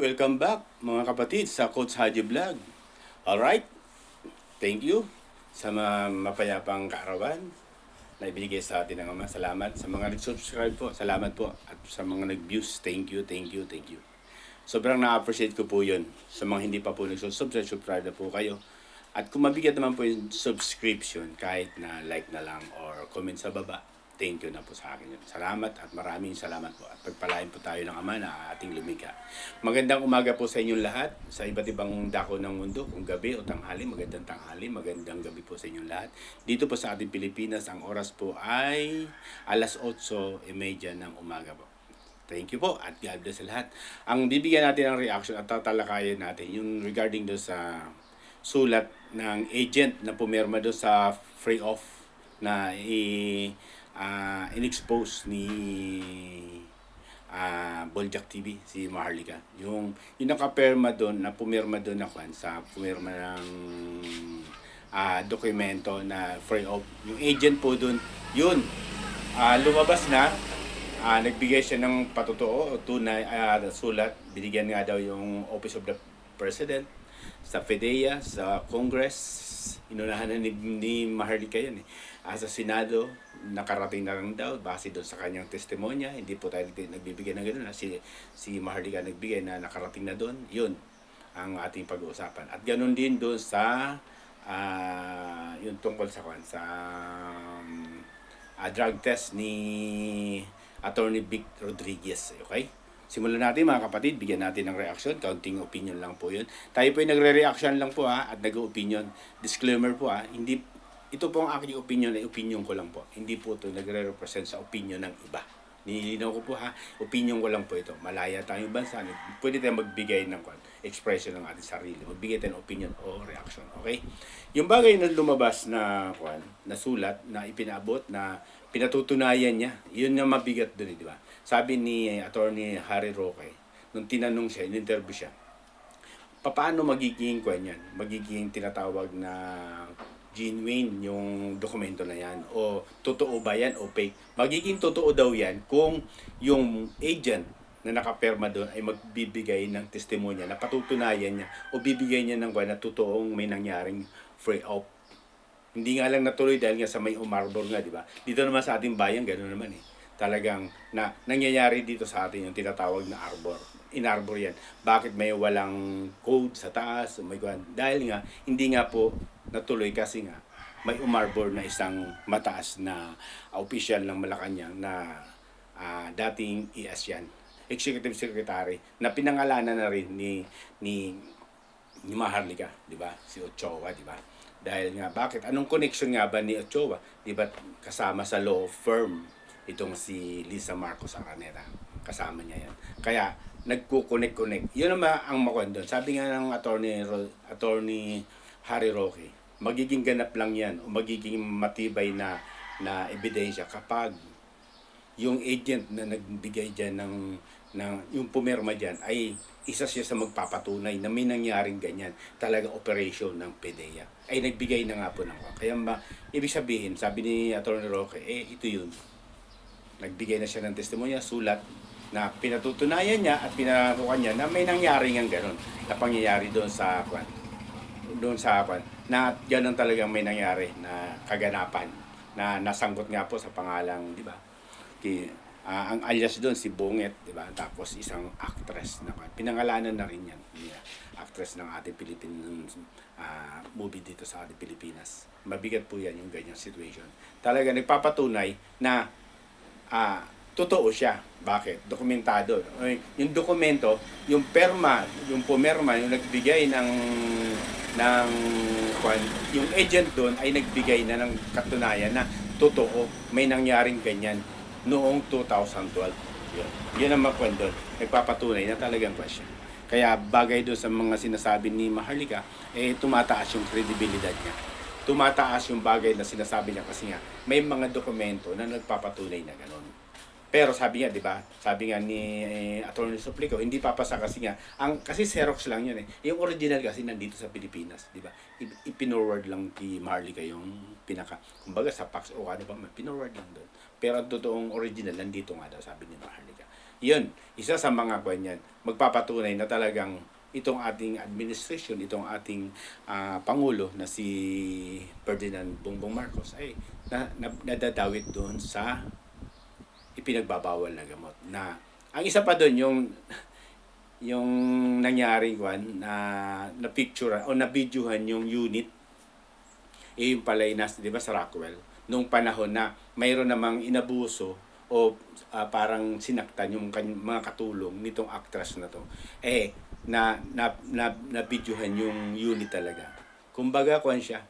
Welcome back mga kapatid sa Coach Haji Vlog. Alright, thank you sa mga mapayapang kaarawan na ibinigay sa atin ng Ama. Salamat sa mga nag-subscribe po. Salamat po. At sa mga nag-views, thank you, thank you, thank you. Sobrang na-appreciate ko po yun. Sa mga hindi pa po nag-subscribe, subscribe na po kayo. At kung mabigat naman po yung subscription, kahit na like na lang or comment sa baba, thank you na po sa akin yun. Salamat at maraming salamat po. At pagpalain po tayo ng Ama na ating lumikha. Magandang umaga po sa inyong lahat, sa iba't ibang dako ng mundo, kung gabi o tanghali, magandang tanghali, magandang gabi po sa inyong lahat. Dito po sa ating Pilipinas, ang oras po ay alas 8:30 ng umaga po. Thank you po at God bless sa lahat. Ang bibigyan natin ng reaction at tatalakayin natin yung regarding do sa sulat ng agent na pumirma do sa free off na in-expose ni Boljak TV, si Maharlika. Yung nakaperma doon, na pumirma doon na sa pumirma ng dokumento na free off. Yung agent po doon, yun, lumabas na, nagbigay siya ng patotoo o tunay sulat. Binigyan nga daw yung Office of the President, sa FEDEA, sa Congress, inunahan na ni Maharlika yan sa Senado, nakarating na lang daw base doon sa kanyang testimonya. Hindi po tayo nagbibigay ng gano'n. Si Maharlika nagbigay na nakarating na doon. Yun ang ating pag-uusapan. At ganoon din doon sa yung tungkol sa drug test ni Attorney Vic Rodriguez. Okay? Simulan natin mga kapatid, bigyan natin ng reaction, counting opinion lang po yun. Tayo po ay nagre-reaction lang po at nag-opinion. Disclaimer po hindi, ito po ang aking opinion ay opinion ko lang po. Hindi po ito nagre-represent sa opinion ng iba. Nililinaw ko po opinion ko lang po ito. Malaya tayong bansa, pwede tayong magbigay ng expression ng ating sarili. Magbigay tayo ng opinion o reaction. Okay? Yung bagay na lumabas na sulat, na ipinabot, na pinatutunayan niya, yun yung mabigat doon, di ba? Sabi ni Attorney Harry Roque, nung tinanong siya, in-interview siya, paano magiging yan? Magiging tinatawag na genuine yung dokumento na yan? O totoo ba yan o fake? Magiging totoo daw yan kung yung agent na nakaperma doon ay magbibigay ng testimonya na patutunayan niya o bibigay niya ng na totoong may nangyaring free off. Hindi nga lang natuloy dahil nga sa may umarbor nga, di ba? Dito naman sa ating bayan, gano'n naman Talagang nangyayari dito sa atin yung tinatawag na arbor. In-arbor yan. Bakit may walang code sa taas? Dahil nga, hindi nga po natuloy kasi nga may umarbor na isang mataas na official ng Malacanang na dating ES yan. Executive Secretary na pinangalanan na rin ni Maharlika, di ba? Si Ochoa, di ba? Dahil nga, bakit? Anong connection nga ba ni Ochoa? Di ba kasama sa law firm itong si Lisa Marcos Araneta? Kasama niya yan. Kaya, nagkukonek-connect. Yun naman ang makon doon. Sabi nga ng attorney Harry Roque, magiging ganap lang yan o magiging matibay na ebidensya kapag yung agent na nagbigay dyan ng yung pumirma dyan ay isa siya sa magpapatunay na may nangyaring ganyan, talaga operation ng PDEA. Ay nagbigay na nga po ng kaya ibig sabihin, sabi ni Attorney Roque, ito yun. Nagbigay na siya ng testimonya, sulat, na pinatutunayan niya at pinakuha niya na may nangyaring ang gano'n, na pangyayari doon sa na gano'n talagang may nangyari na kaganapan, na nasangkot nga po sa pangalang, di ba? Ang alias doon si Bonget, di ba? Tapos isang actress na pinangalanan na rin yan. Actress ng ating Philippine movie dito sa ating Pilipinas. Mabigat po yan yung ganyang situation. Talaga nagpapatunay na totoo siya. Bakit? Dokumentado. Yung dokumento, yung perma, yung pumerma, yung nagbigay yung agent doon ay nagbigay na ng katunayan na totoo, may nangyaring ganyan noong 2012. Yun ang makuha doon. Nagpapatunay na talagang question. Kaya bagay doon sa mga sinasabi ni Maharlika, tumataas yung credibility niya. Tumataas yung bagay na sinasabi niya kasi nga may mga dokumento na nagpapatunay na gano'n. Pero sabi nga, di ba? Sabi nga ni Attorney Suplico, hindi papasa kasi nga. Kasi Xerox lang yun Yung original kasi nandito sa Pilipinas, di ba? Ipinorward lang kay Maharlika yung kumbaga sa fax o ano pa, pinorward lang doon. Pero ang totoong original nandito nga daw, sabi ni Maharlika. Yun, isa sa mga kwan yan, magpapatunay na talagang itong ating administration, itong ating Pangulo na si Ferdinand Bongbong Marcos ay nadadawit doon sa ipinagbabawal na gamot. Na ang isa pa doon yung nangyaring kwan na picture o na videohan yung unit yung palay di ba sa Rockwell nung panahon na mayroon namang inabuso o parang sinaktan yung mga katulong nitong actress na to na videohan yung unit talaga. Kumbaga kwan siya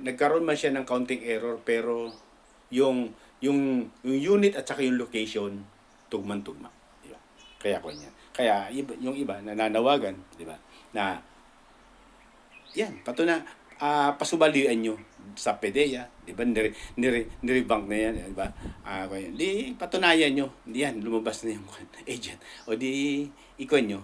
nagkaroon man siya ng counting error pero yung unit at saka yung location tugman-tugma, di ba? Kaya kwan yan. Kaya yung iba nananawagan, di ba? Na yan, pasubalian nyo sa PDEA, di ba? Nirebank na yan, di ba? Di patunayan nyo, di yan, lumabas na yung agent. O di, ikon nyo,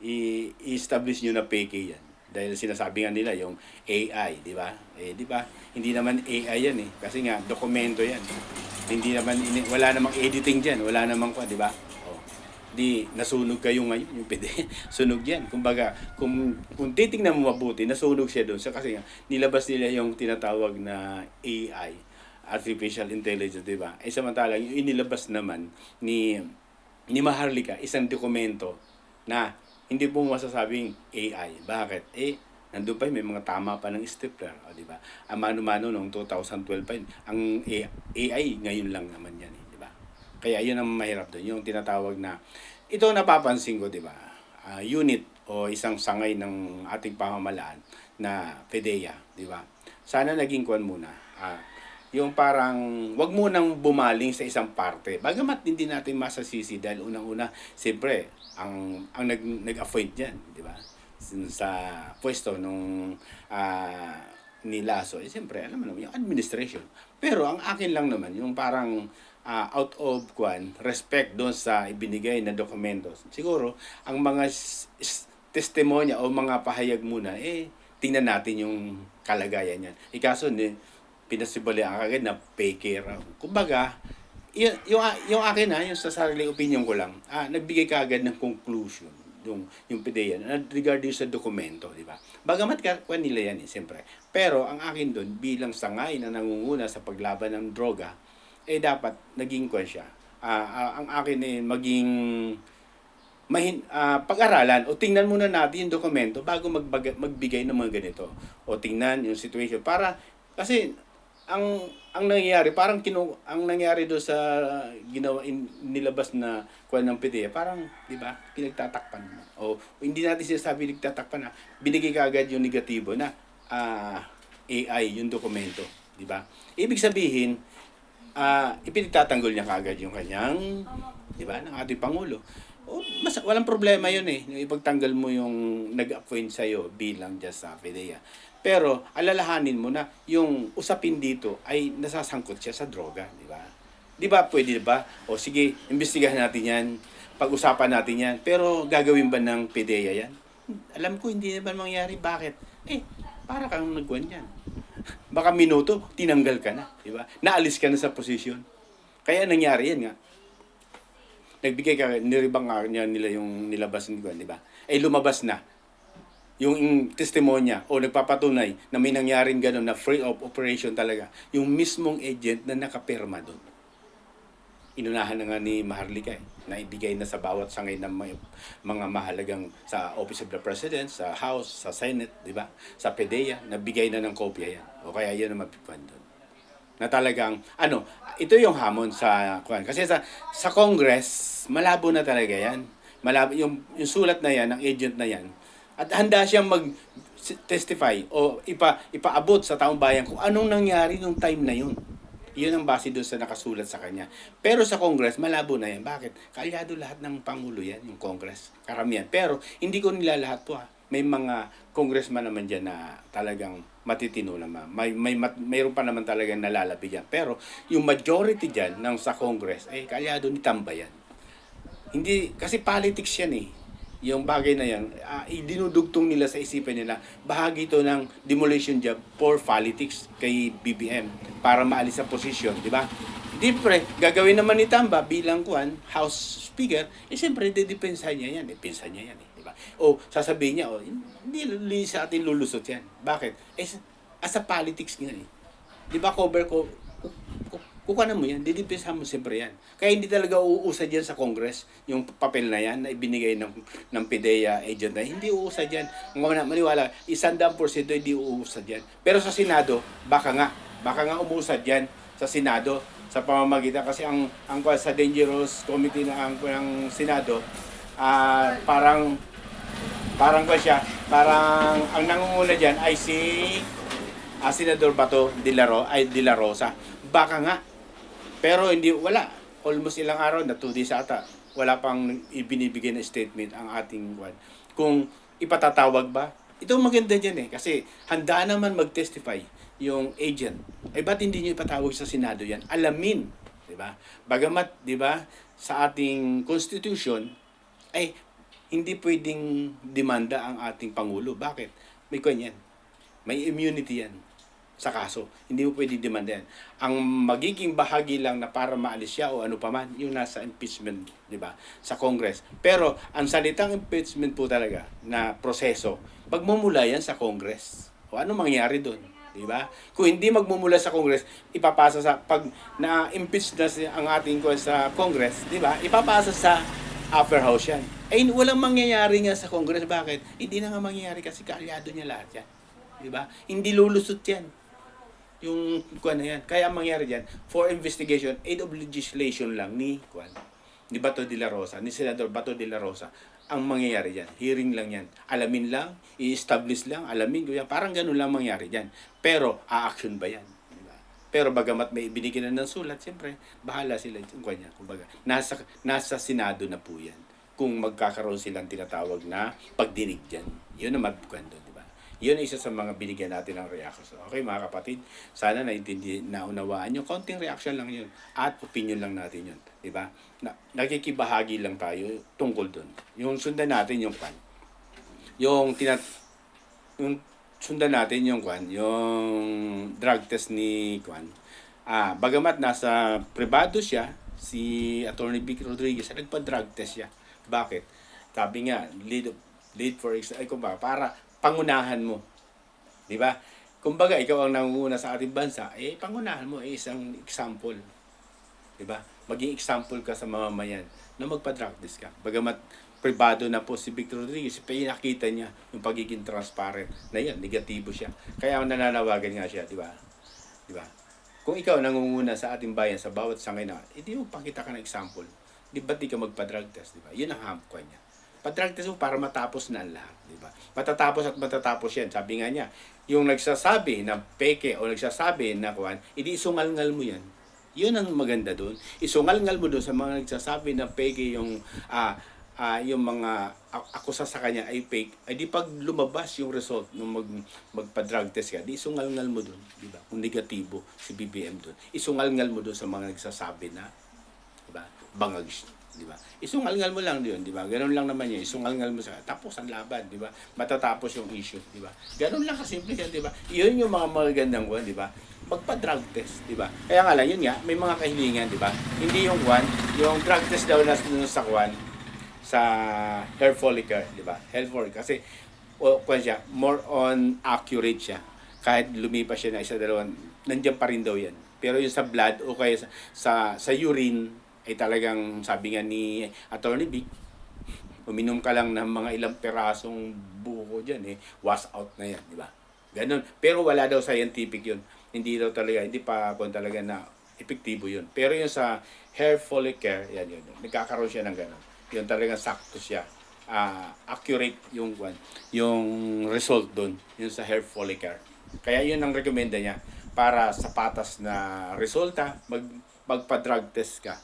i-establish nyo na fake yan. Dahil sinasabi nga nila yung AI, di ba? Di ba? Hindi naman AI yan kasi nga dokumento yan. Hindi naman wala namang editing diyan, wala namang di ba? Di nasunog kayo ngayon yung pwede sunog yan. Kumbaga, kung titingnan mo mabuti, nasunog siya doon. Kasi nga, nilabas nila yung tinatawag na AI, Artificial Intelligence, di ba? Samantalang, yung inilabas naman ni Maharlika, isang dokumento na hindi po masasabing AI. Bakit? Nandun pa may mga tama pa ng stapler, di ba? Mano-mano noong 2012 pa yun. Ang AI, ngayon lang naman yan, di ba? Kaya yun ang mahirap doon, yung tinatawag na, ito napapansin ko, di ba? Unit o isang sangay ng ating pamahalaan na PDEA, di ba? Sana naging kuwan muna. Yung parang, wag mo nang bumaling sa isang parte. Bagamat hindi natin masasisi dahil unang-una, siyempre, ang nag-appoint yan, di ba? Sa pwesto nung ni Lasso, siyempre, alam mo naman, yung administration. Pero ang akin lang naman, yung parang out of respect doon sa ibinigay na dokumentos. Siguro, ang mga testimonya o mga pahayag muna, tingnan natin yung kalagayan yan. Ikaso, pinasibali ang agad na fake raw. Kumbaga, yung akin yung sa sariling opinion ko lang, nagbigay ka agad ng conclusion yung PDEA regarding sa dokumento, di ba? Bagamat kwan nila yan siyempre. Pero ang akin doon bilang sangay na nangunguna sa paglaban ng droga, dapat naging kwan siya. Ang akin maging pag-aralan o tingnan muna natin yung dokumento bago magbigay ng mga ganito. O tingnan yung situation para kasi ang nangyayari parang ang nangyari do sa nilabas na kuan ng PDEA parang di ba pinagtatakpan mo o hindi natin sinasabi nagtatakpan na binigay kaagad yung negatibo na AI yung dokumento, di ba? Ibig sabihin ipinagtatanggol niya kaagad yung kanyang di ba ng ating pangulo. Walang problema yun yung ipagtanggal mo yung nag-appoint sa'yo bilang just sa PDEA. Pero alalahanin mo na yung usapin dito ay nasasangkot siya sa droga, di ba? Di ba pwede ba? O sige, imbestigahan natin yan, pag-usapan natin yan, pero gagawin ba ng PDEA yan? Alam ko hindi naman mangyari. Bakit? Para kang nagkuhan yan. Baka minuto, tinanggal ka na, di ba? Naalis ka na sa posisyon. Kaya nangyari yan nga. Nagbigay ka, niribang niya nila yung nilabas nila, di ba? Lumabas na yung testimonya o nagpapatunay na may nangyaring gano'n na free of operation talaga. Yung mismong agent na nakapirma doon. Inunahan na nga ni Maharlika na ibigay na sa bawat sangay ng mga mahalagang sa Office of the President, sa House, sa Senate, di ba? Sa PDEA, nabigay na ng kopya yan. O kaya yan ang mapipan doon. Na talagang, ito yung hamon sa kasi sa Congress, malabo na talaga yan. Malabo, yung sulat na yan, ng agent na yan, at handa siyang mag-testify o ipaabot sa taong bayan kung anong nangyari nung time na yun. Yun ang base doon sa nakasulat sa kanya. Pero sa Congress, malabo na yan. Bakit? Kalyado lahat ng Pangulo yan, yung Congress. Karamihan. Pero hindi ko nila lahat po May mga congressman naman dyan na talagang matitino naman. Mayroon pa naman talagang nalalabi dyan. Pero yung majority dyan ng sa Congress, kalyado ni Tambayan. Hindi, kasi politics yan yung bagay na yan, dinudugtong nila sa isipan nila, bahagi ito ng demolition job for politics kay BBM para maalis sa posisyon, di ba? Siyempre, gagawin naman ni Tamba bilang House Speaker, siyempre, didepensahan niya yan. Pinsan niya yan, di ba? O sasabihin niya, hindi sa atin lulusot yan. Bakit? As a politics nga eh. Di ba, cover ko, kukuha mo yan, didepensahan mo siyempre yan. Kaya hindi talaga uusad yan sa Congress, yung papel na yan, na ibinigay ng PIDEA agent na, hindi uusad yan. Maniwala, 100% hindi uusad yan. Pero sa Senado, baka nga umusad yan sa Senado, sa pamamagitan kasi ang sa dangerous committee ng Senado parang ang nangunguna diyan ay si Senador Bato de la Rosa. Baka nga, pero wala, almost ilang araw na 2 days ata wala pang ibinibigay na statement ang ating kung ipatatawag ba. Ito maganda diyan kasi handa naman mag-testify yung agent. Ba't hindi nyo ipatawag sa Senado yan? Alamin, di ba? Bagamat, di ba, sa ating Constitution, hindi pwedeng demanda ang ating Pangulo. Bakit? May yan. May immunity yan sa kaso. Hindi mo pwedeng demanda yan. Ang magiging bahagi lang na para maalis siya o ano pa man, yung nasa impeachment, di ba, sa Congress. Pero, ang salitang impeachment po talaga na proseso, pagmumula yan sa Congress. O ano mangyari doon? Di ba? Kung hindi magmumula sa Congress, ipapasa sa pag na-impeach na ang ating sa Congress, di ba? Ipapasa sa upper house yan. Walang mangyayari nga sa Congress. Bakit? Hindi na nga mangyayari kasi kaalyado niya lahat yan. Di ba? Hindi lulusot yan. Yung na yan. Kaya ang mangyayari diyan, for investigation, aid of legislation lang ni Bato de la Rosa, ni Senador Bato de la Rosa. Ang mangyayari dyan, hearing lang yan. Alamin lang, i-establish lang, alamin ko yan. Parang ganun lang mangyayari dyan. Pero, a-action ba yan? Diba? Pero bagamat may ibinigay na ng sulat, siyempre, bahala sila. Kumbaga, nasa Senado na po yan. Kung magkakaroon silang tinatawag na pagdinig dyan. Yun ang magkwento, di ba? Yun ay isa sa mga binigyan natin ng reaction. Okay, mga kapatid, sana naunawaan nyo. Konting reaction lang yun. At opinion lang natin yun. Diba? Nakikibahagi lang tayo tungkol doon. Yung sundan natin yung yung sundan natin yung drug test ni bagamat nasa privado siya, si Attorney Vic Rodriguez, nagpa-drug test siya. Bakit? Sabi nga, lead for para pangunahan mo. Di ba? Kumbaga, ikaw ang nangunguna sa ating bansa, pangunahan mo isang example. Di ba? Maging example ka sa mamamayan na magpa-drug test ka. Bagamat privado na po si Victor Rodriguez, pinakita niya yung pagiging transparent na yan, negatibo siya. Kaya nananawagan nga siya, di ba? Di ba? Kung ikaw nangunguna sa ating bayan sa bawat sangay na, hindi mo pakita ka ng example. Di ba di ka magpa-drug test, di ba? Yun ang hampo niya. Pa-drug test mo para matapos na ang lahat, di ba? Matatapos yan. Sabi nga niya, yung nagsasabi na peke o nagsasabi na hindi isungal-ngal mo yan. Yun ang maganda doon. Isungal-ngal mo doon sa mga nagsasabi na peke yung mga akusa sa kanya ay fake, ay di pag lumabas yung result nung magpa-drug test ka, di isungal-ngal mo doon, di ba? Kung negatibo si BBM doon, isungal-ngal mo doon sa mga nagsasabi na, di ba? Bangag, di ba? Isungal-ngal mo lang doon, di ba? Ganun lang naman yun, isungal-ngal mo sa tapos ang laban, di ba? Matatapos yung issue, di ba? Ganun lang kasimple yan, di ba? Iyon yung mga magagandang di ba? Magpa-drug test, di ba? Kaya nga lang, yun nga, may mga kahilingan, di ba? Hindi yung yung drug test daw na sa sa hair follicle, di ba? Hair follicle kasi siya, more on accurate siya. Kahit lumipas siya na isa dalawang, nandiyan pa rin daw yan. Pero yung sa blood o kaya sa urine ay talagang sabi nga ni Attorney Vic, uminom ka lang ng mga ilang perasong buko diyan wash out na yan, di ba? Ganun. Pero wala daw scientific yun. Hindi daw talaga, hindi pa talaga na epektibo yun. Pero yung sa hair follicle, yan yun. Nagkakaroon siya ng ganun. Yun talagang sakto siya. Accurate yung result doon. Yung sa hair follicle. Kaya yun ang recommenda niya para sa patas na resulta, magpa-drug test ka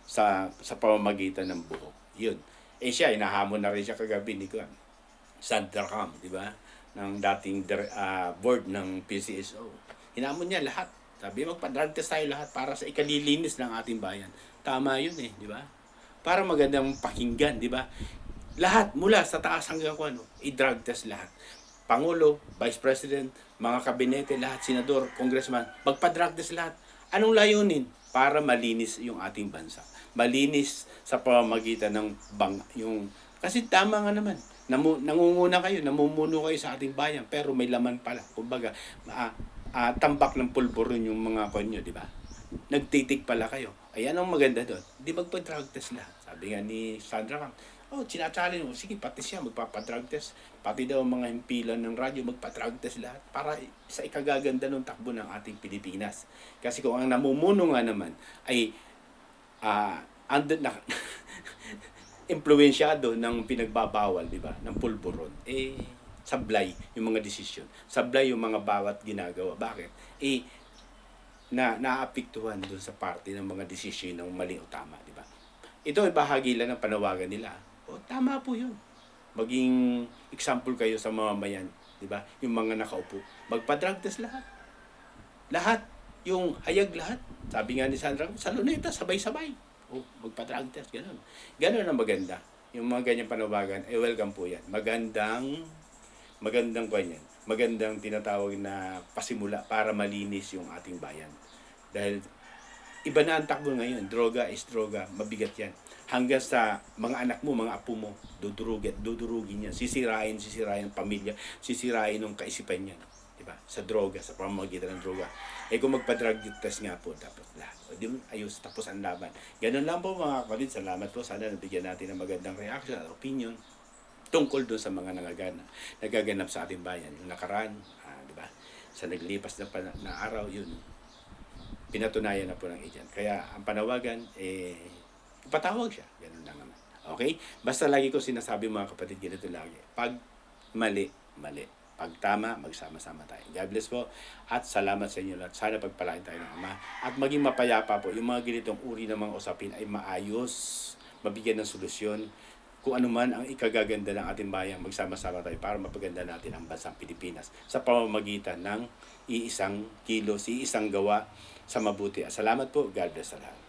sa pamamagitan ng buhok. Yun. Siya, inahamon na rin siya kagabi ni Sandra Cam, di ba? Ng dating board ng PCSO. Hinamon niya lahat. Sabi, magpa-drug test tayo lahat para sa ikalilinis ng ating bayan. Tama yun di ba? Para magandang pakinggan, di ba? Lahat, mula sa taas hanggang i-drug test lahat. Pangulo, Vice President, mga kabinete, lahat, senador, congressman, magpa-drug test lahat. Anong layunin? para malinis yung ating bansa. Malinis sa pamamagitan ng kasi tama nga naman, nangunguna kayo, namumuno kayo sa ating bayan, pero may laman pala. Kumbaga, tambak ng pulburon yung mga konyo, di ba? Nagtitik pala kayo. Ayan ang maganda doon. Di magpa-drug test lahat. Sabi nga ni Sandra Kang, sinachallenge mo, sige, pati siya, magpapa-drug test. Pati daw mga himpilan ng radyo, magpa-drug test lahat para sa ikagaganda ng takbo ng ating Pilipinas. Kasi kung ang namumuno nga naman ay impluwensyado ng pinagbabawal, di ba, ng pulburon, sablay yung mga desisyon. Sablay yung mga bawat ginagawa. Bakit? Naapektuhan doon sa parte ng mga desisyon ng mali o tama, di ba? Ito ay bahagi lang ng panawagan nila. Tama po yun. Maging example kayo sa mamamayan, di ba? Yung mga nakaupo. Magpa-drug test lahat. Lahat. Yung hayag lahat. Sabi nga ni Sandra, sa Luneta, sabay-sabay. Magpa-drug test, gano'n. Gano'n ang maganda. Yung mga ganyang panawagan, welcome po yan. Magandang kanyan. Magandang tinatawag na pasimula para malinis yung ating bayan. Dahil iba na ang takbo ngayon. Droga is droga. Mabigat yan. Hanggang sa mga anak mo, mga apo mo, dudurugin yan. Sisirain ang pamilya. Sisirain ang kaisipan yan. Diba? Sa droga, sa pamamagitan ng droga. Kung magpa-drug test nga po, dapat lahat. Di mo ayos, tapos ang laban. Ganun lang po mga kapatid. Salamat po. Sana nabigyan natin ng magandang reaction at opinion tungkol doon sa mga nagaganap sa ating bayan. Yung nakaraan, di ba? Sa naglipas na araw, yun, pinatunayan na po ng agent. Kaya ang panawagan, ipatawag siya. Ganun lang naman. Okay? Basta lagi ko sinasabi mga kapatid, ganito lagi. Pag mali, mali. Pag tama, magsama-sama tayo. God bless po. At salamat sa inyo lahat. Sana pagpalain tayo ng Ama. At maging mapayapa po. Yung mga ganitong uri ng mga usapin ay maayos, mabigyan ng solusyon. Kung ano man ang ikagaganda ng ating bayan, magsama-sama tayo para mapaganda natin ang bansang Pilipinas sa pamamagitan ng iisang kilos, iisang gawa sa mabuti. Salamat po. God bless sa lahat.